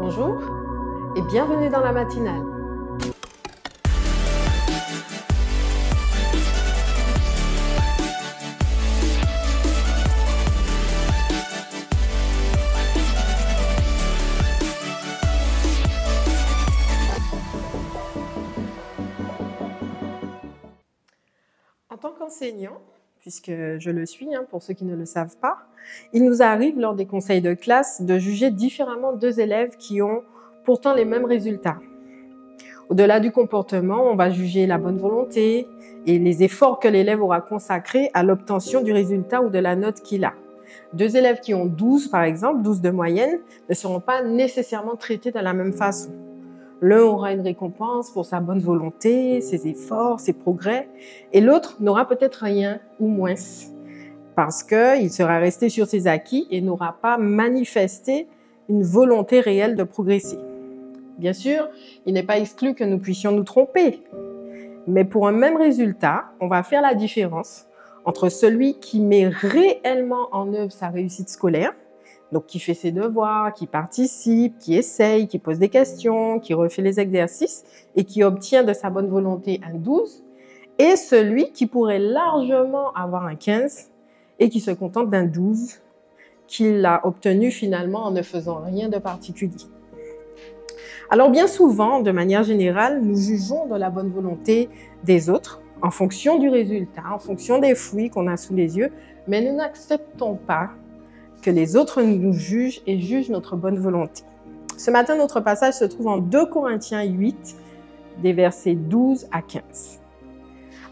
Bonjour et bienvenue dans la matinale. En tant qu'enseignant, puisque je le suis, pour ceux qui ne le savent pas, il nous arrive lors des conseils de classe de juger différemment deux élèves qui ont pourtant les mêmes résultats. Au-delà du comportement, on va juger la bonne volonté et les efforts que l'élève aura consacrés à l'obtention du résultat ou de la note qu'il a. Deux élèves qui ont 12, par exemple, 12 de moyenne, ne seront pas nécessairement traités de la même façon. L'un aura une récompense pour sa bonne volonté, ses efforts, ses progrès, et l'autre n'aura peut-être rien ou moins, parce qu'il sera resté sur ses acquis et n'aura pas manifesté une volonté réelle de progresser. Bien sûr, il n'est pas exclu que nous puissions nous tromper, mais pour un même résultat, on va faire la différence entre celui qui met réellement en œuvre sa réussite scolaire, donc qui fait ses devoirs, qui participe, qui essaye, qui pose des questions, qui refait les exercices et qui obtient de sa bonne volonté un 12, et celui qui pourrait largement avoir un 15 et qui se contente d'un 12 qu'il a obtenu finalement en ne faisant rien de particulier. Alors bien souvent, de manière générale, nous jugeons de la bonne volonté des autres en fonction du résultat, en fonction des fruits qu'on a sous les yeux, mais nous n'acceptons pas que les autres nous jugent et jugent notre bonne volonté. Ce matin, notre passage se trouve en 2 Corinthiens 8, des versets 12 à 15.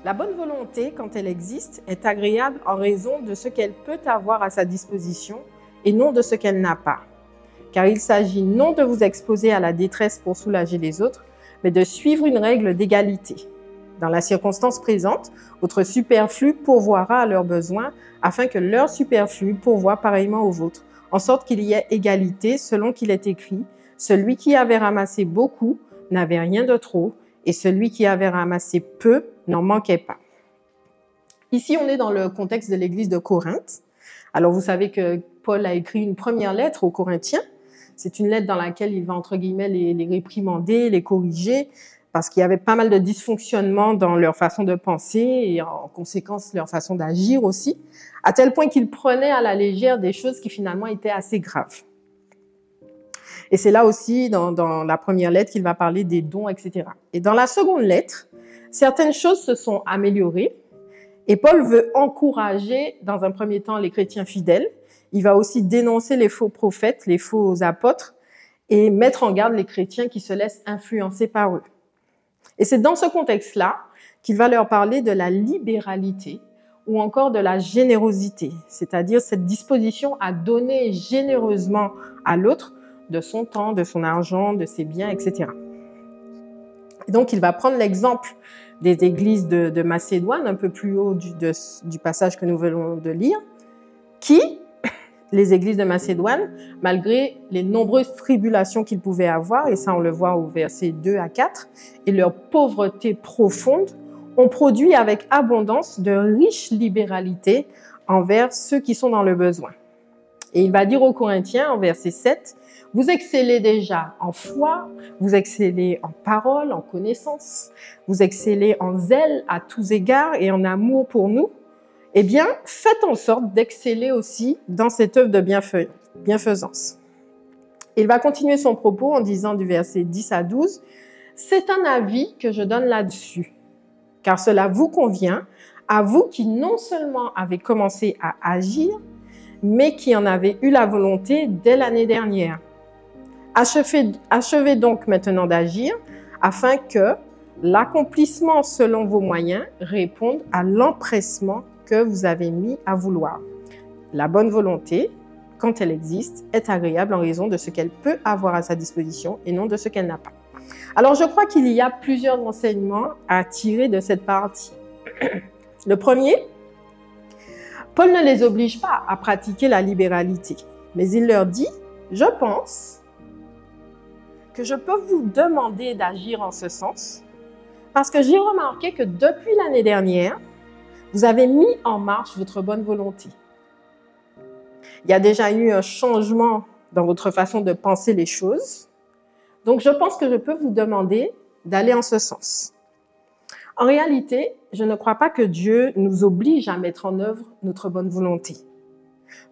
La bonne volonté, quand elle existe, est agréable en raison de ce qu'elle peut avoir à sa disposition et non de ce qu'elle n'a pas. Car il s'agit non de vous exposer à la détresse pour soulager les autres, mais de suivre une règle d'égalité. Dans la circonstance présente, votre superflu pourvoira à leurs besoins, afin que leur superflu pourvoie pareillement au vôtre, en sorte qu'il y ait égalité selon qu'il est écrit, celui qui avait ramassé beaucoup n'avait rien de trop, et celui qui avait ramassé peu n'en manquait pas. Ici, on est dans le contexte de l'église de Corinthe. Alors, vous savez que Paul a écrit une première lettre aux Corinthiens. C'est une lettre dans laquelle il va, entre guillemets, les réprimander, les corriger, parce qu'il y avait pas mal de dysfonctionnements dans leur façon de penser et en conséquence leur façon d'agir aussi, à tel point qu'ils prenaient à la légère des choses qui finalement étaient assez graves. Et c'est là aussi, dans la première lettre, qu'il va parler des dons, etc. Et dans la seconde lettre, certaines choses se sont améliorées et Paul veut encourager, dans un premier temps, les chrétiens fidèles. Il va aussi dénoncer les faux prophètes, les faux apôtres et mettre en garde les chrétiens qui se laissent influencer par eux. Et c'est dans ce contexte-là qu'il va leur parler de la libéralité ou encore de la générosité, c'est-à-dire cette disposition à donner généreusement à l'autre de son temps, de son argent, de ses biens, etc. Et donc, il va prendre l'exemple des églises de Macédoine, un peu plus haut du passage que nous venons de lire, qui, les églises de Macédoine, malgré les nombreuses tribulations qu'ils pouvaient avoir, et ça on le voit au verset 2 à 4, et leur pauvreté profonde, ont produit avec abondance de riches libéralités envers ceux qui sont dans le besoin. Et il va dire aux Corinthiens, en verset 7, « Vous excellez déjà en foi, vous excellez en parole, en connaissance, vous excellez en zèle à tous égards et en amour pour nous. Eh bien, faites en sorte d'exceller aussi dans cette œuvre de bienfaisance. » Il va continuer son propos en disant du verset 10 à 12, « C'est un avis que je donne là-dessus, car cela vous convient, à vous qui non seulement avez commencé à agir, mais qui en avez eu la volonté dès l'année dernière. Achevez donc maintenant d'agir, afin que l'accomplissement selon vos moyens réponde à l'empressement que vous avez mis à vouloir. La bonne volonté, quand elle existe, est agréable en raison de ce qu'elle peut avoir à sa disposition et non de ce qu'elle n'a pas. » Alors, je crois qu'il y a plusieurs enseignements à tirer de cette partie. Le premier, Paul ne les oblige pas à pratiquer la libéralité, mais il leur dit « Je pense que je peux vous demander d'agir en ce sens, parce que j'ai remarqué que depuis l'année dernière, vous avez mis en marche votre bonne volonté. Il y a déjà eu un changement dans votre façon de penser les choses. Donc, je pense que je peux vous demander d'aller en ce sens. En réalité, je ne crois pas que Dieu nous oblige à mettre en œuvre notre bonne volonté.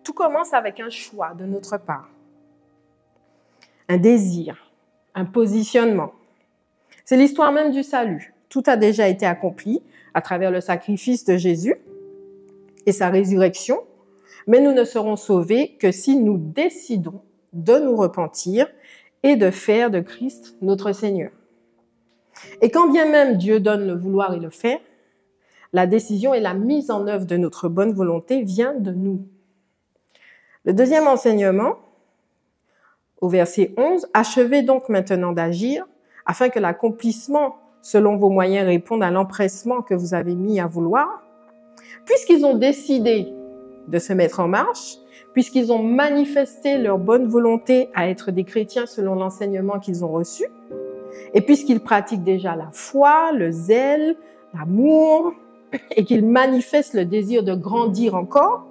Tout commence avec un choix de notre part, un désir, un positionnement. C'est l'histoire même du salut. Tout a déjà été accompli à travers le sacrifice de Jésus et sa résurrection, mais nous ne serons sauvés que si nous décidons de nous repentir et de faire de Christ notre Seigneur. Et quand bien même Dieu donne le vouloir et le faire, la décision et la mise en œuvre de notre bonne volonté vient de nous. Le deuxième enseignement, au verset 11, « Achevez donc maintenant d'agir, afin que l'accomplissement selon vos moyens réponde à l'empressement que vous avez mis à vouloir. » Puisqu'ils ont décidé de se mettre en marche, puisqu'ils ont manifesté leur bonne volonté à être des chrétiens selon l'enseignement qu'ils ont reçu, et puisqu'ils pratiquent déjà la foi, le zèle, l'amour, et qu'ils manifestent le désir de grandir encore,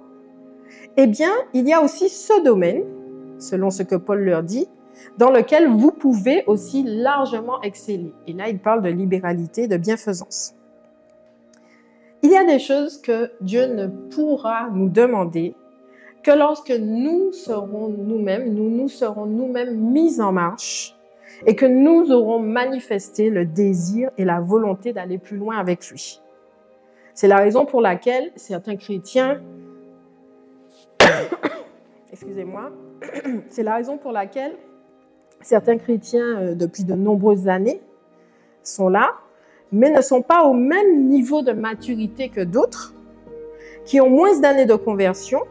eh bien, il y a aussi ce domaine, selon ce que Paul leur dit, dans lequel vous pouvez aussi largement exceller. Et là, il parle de libéralité, de bienfaisance. Il y a des choses que Dieu ne pourra nous demander que lorsque nous serons nous-mêmes mis en marche et que nous aurons manifesté le désir et la volonté d'aller plus loin avec lui. C'est la raison pour laquelle certains chrétiens, c'est la raison pour laquelle certains chrétiens depuis de nombreuses années sont là, mais ne sont pas au même niveau de maturité que d'autres, qui ont moins d'années de conversion,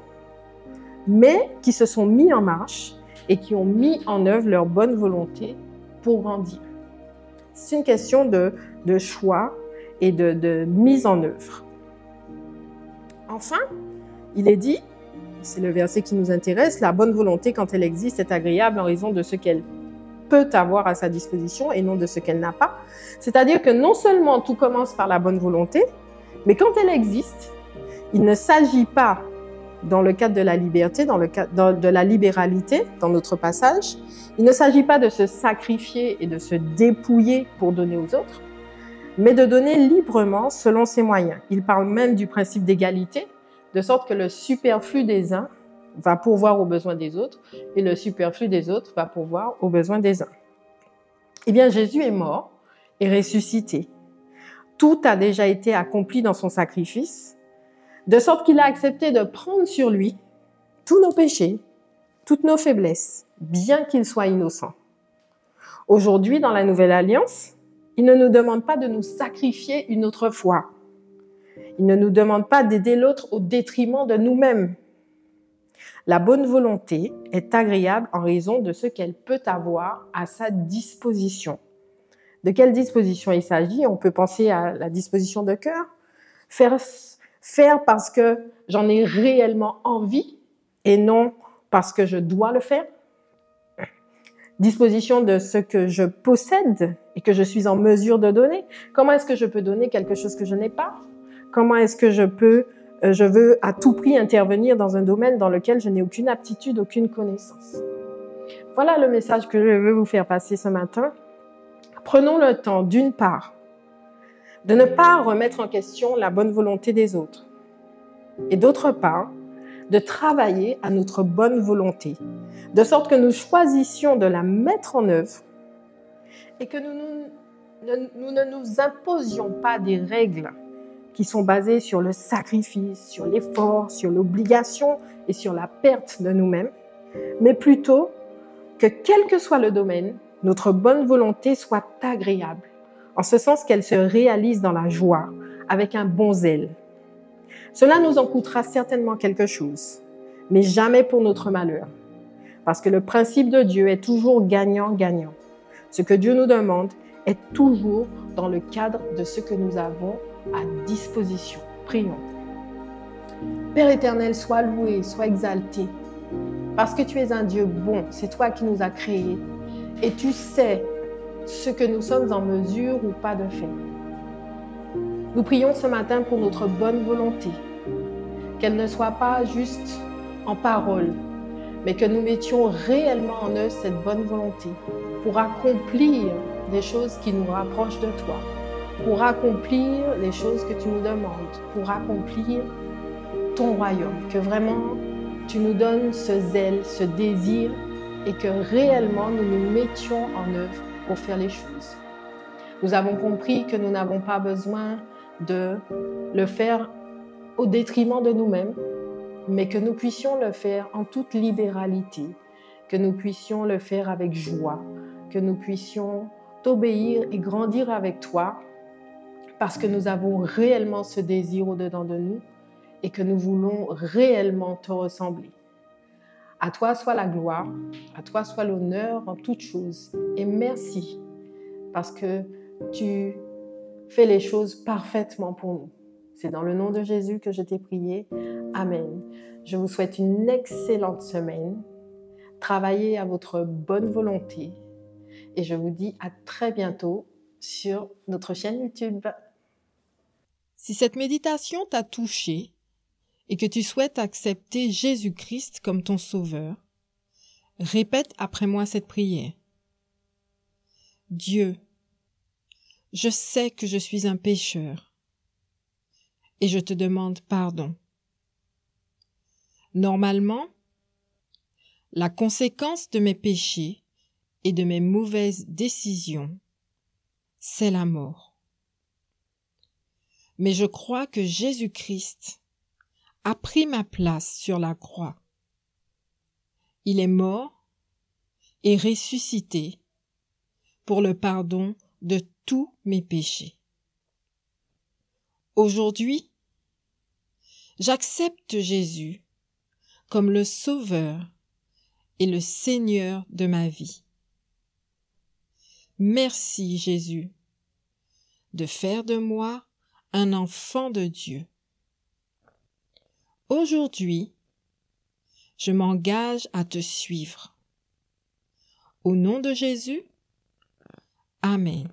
mais qui se sont mis en marche et qui ont mis en œuvre leur bonne volonté pour grandir. C'est une question de choix et de mise en œuvre. Enfin, il est dit, c'est le verset qui nous intéresse, la bonne volonté, quand elle existe, est agréable en raison de ce qu'elle peut avoir à sa disposition et non de ce qu'elle n'a pas. C'est-à-dire que non seulement tout commence par la bonne volonté, mais quand elle existe, il ne s'agit pas, dans le cadre de la liberté, dans le cadre de la libéralité, dans notre passage, il ne s'agit pas de se sacrifier et de se dépouiller pour donner aux autres, mais de donner librement selon ses moyens. Il parle même du principe d'égalité, de sorte que le superflu des uns va pourvoir aux besoins des autres et le superflu des autres va pourvoir aux besoins des uns. Eh bien, Jésus est mort et ressuscité. Tout a déjà été accompli dans son sacrifice, de sorte qu'il a accepté de prendre sur lui tous nos péchés, toutes nos faiblesses, bien qu'il soit innocent. Aujourd'hui, dans la Nouvelle Alliance, il ne nous demande pas de nous sacrifier une autre fois. Il ne nous demande pas d'aider l'autre au détriment de nous-mêmes. La bonne volonté est agréable en raison de ce qu'elle peut avoir à sa disposition. De quelle disposition il s'agit? On peut penser à la disposition de cœur. Faire parce que j'en ai réellement envie et non parce que je dois le faire. Disposition de ce que je possède et que je suis en mesure de donner. Comment est-ce que je peux donner quelque chose que je n'ai pas? Comment est-ce que je veux à tout prix intervenir dans un domaine dans lequel je n'ai aucune aptitude, aucune connaissance? Voilà le message que je veux vous faire passer ce matin. Prenons le temps, d'une part, de ne pas remettre en question la bonne volonté des autres. Et d'autre part, de travailler à notre bonne volonté, de sorte que nous choisissions de la mettre en œuvre et que nous ne nous imposions pas des règles qui sont basées sur le sacrifice, sur l'effort, sur l'obligation et sur la perte de nous-mêmes, mais plutôt que quel que soit le domaine, notre bonne volonté soit agréable, en ce sens qu'elle se réalise dans la joie, avec un bon zèle. Cela nous en coûtera certainement quelque chose, mais jamais pour notre malheur, parce que le principe de Dieu est toujours gagnant-gagnant. Ce que Dieu nous demande est toujours dans le cadre de ce que nous avons à disposition. Prions. Père éternel, sois loué, sois exalté, parce que tu es un Dieu bon, c'est toi qui nous as créés, et tu sais ce que nous sommes en mesure ou pas de faire. Nous prions ce matin pour notre bonne volonté, qu'elle ne soit pas juste en parole, mais que nous mettions réellement en œuvre cette bonne volonté, pour accomplir des choses qui nous rapprochent de toi, pour accomplir les choses que tu nous demandes, pour accomplir ton royaume, que vraiment tu nous donnes ce zèle, ce désir et que réellement nous nous mettions en œuvre pour faire les choses. Nous avons compris que nous n'avons pas besoin de le faire au détriment de nous-mêmes, mais que nous puissions le faire en toute libéralité, que nous puissions le faire avec joie, que nous puissions t'obéir et grandir avec toi, parce que nous avons réellement ce désir au-dedans de nous et que nous voulons réellement te ressembler. À toi soit la gloire, à toi soit l'honneur en toutes choses. Et merci, parce que tu fais les choses parfaitement pour nous. C'est dans le nom de Jésus que je t'ai prié. Amen. Je vous souhaite une excellente semaine. Travaillez à votre bonne volonté. Et je vous dis à très bientôt sur notre chaîne YouTube. Si cette méditation t'a touché et que tu souhaites accepter Jésus-Christ comme ton sauveur, répète après moi cette prière. Dieu, je sais que je suis un pécheur et je te demande pardon. Normalement, la conséquence de mes péchés et de mes mauvaises décisions, c'est la mort. Mais je crois que Jésus-Christ a pris ma place sur la croix. Il est mort et ressuscité pour le pardon de tous mes péchés. Aujourd'hui, j'accepte Jésus comme le Sauveur et le Seigneur de ma vie. Merci Jésus de faire de moi un enfant de Dieu. Aujourd'hui, je m'engage à te suivre. Au nom de Jésus, Amen.